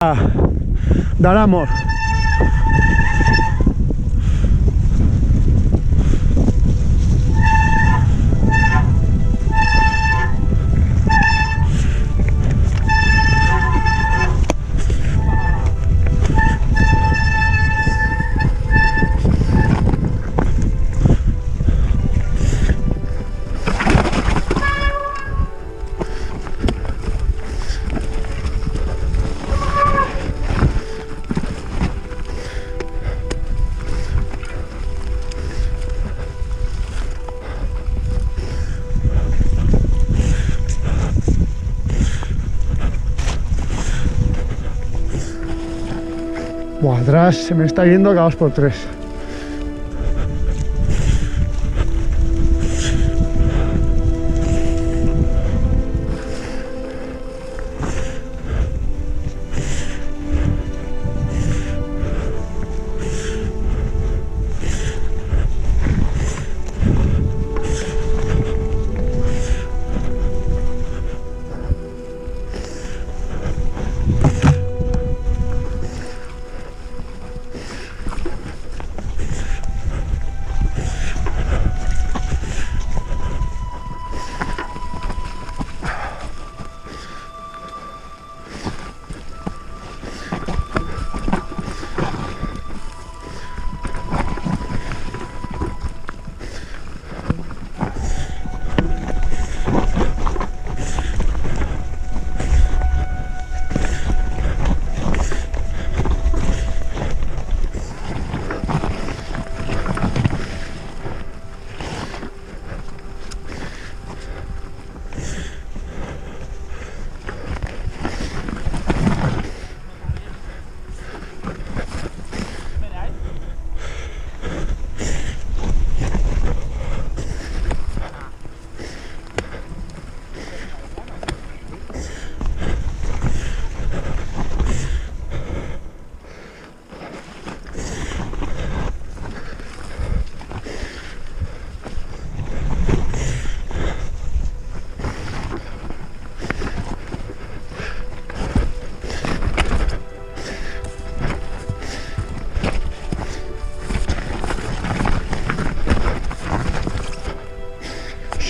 Dar amor. Buah, atrás se me está yendo cada 2x3.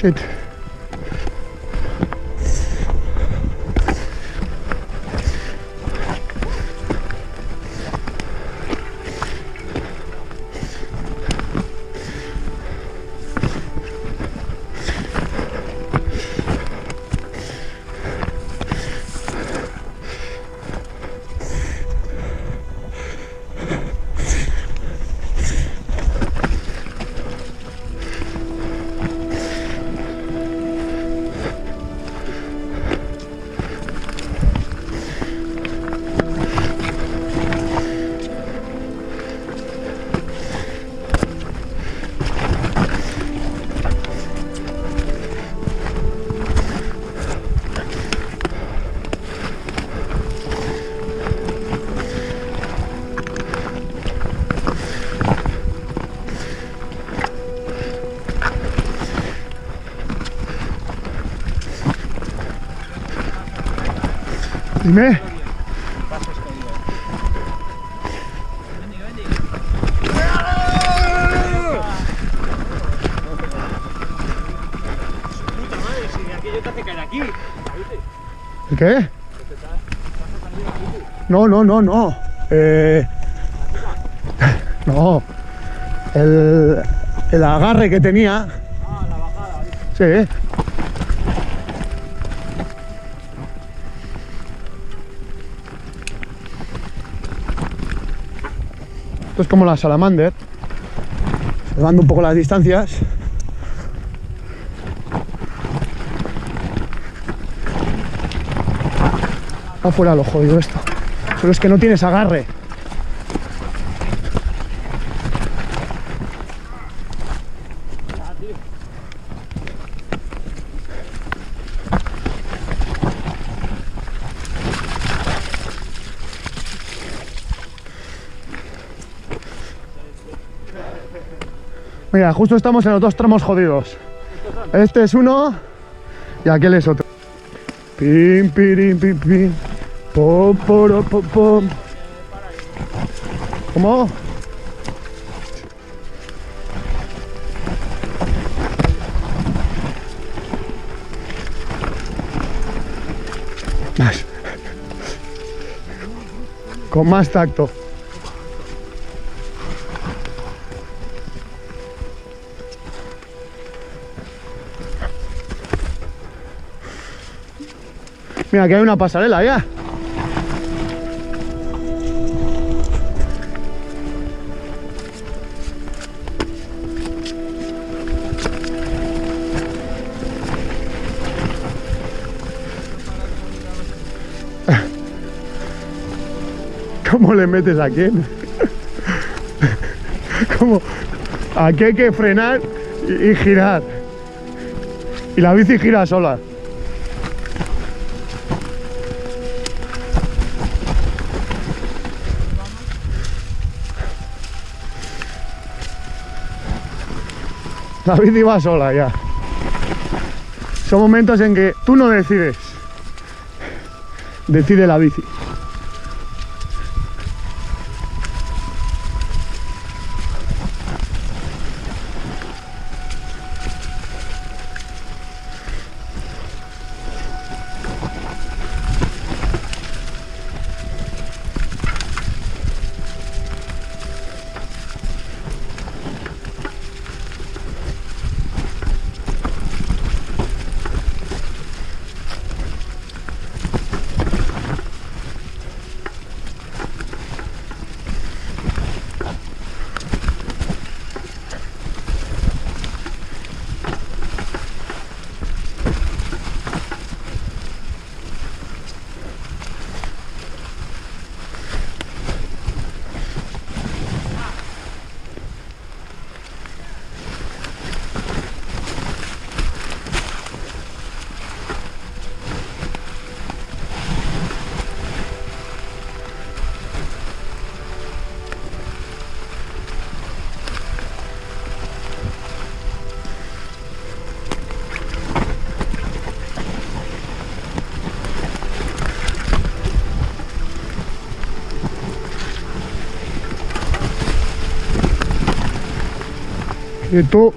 Shit. Dime. ¿El qué? No. No. El agarre que tenía. Ah, la bajada. Sí. Esto es como la Salamander, salvando un poco las distancias. Va fuera lo jodido esto. Solo es que no tienes agarre. Mira, justo estamos en los dos tramos jodidos. Este es uno y aquel es otro. Pim, pirim, pim, pim. Pom, poro, pom, pom. ¿Cómo? Más. Con más tacto. Mira, aquí hay una pasarela ya. ¿Cómo le metes a quién? ¿Cómo? Aquí hay que frenar y girar. Y la bici gira sola. La bici va sola ya. Son momentos en que tú no decides. Decide la bici. Y tú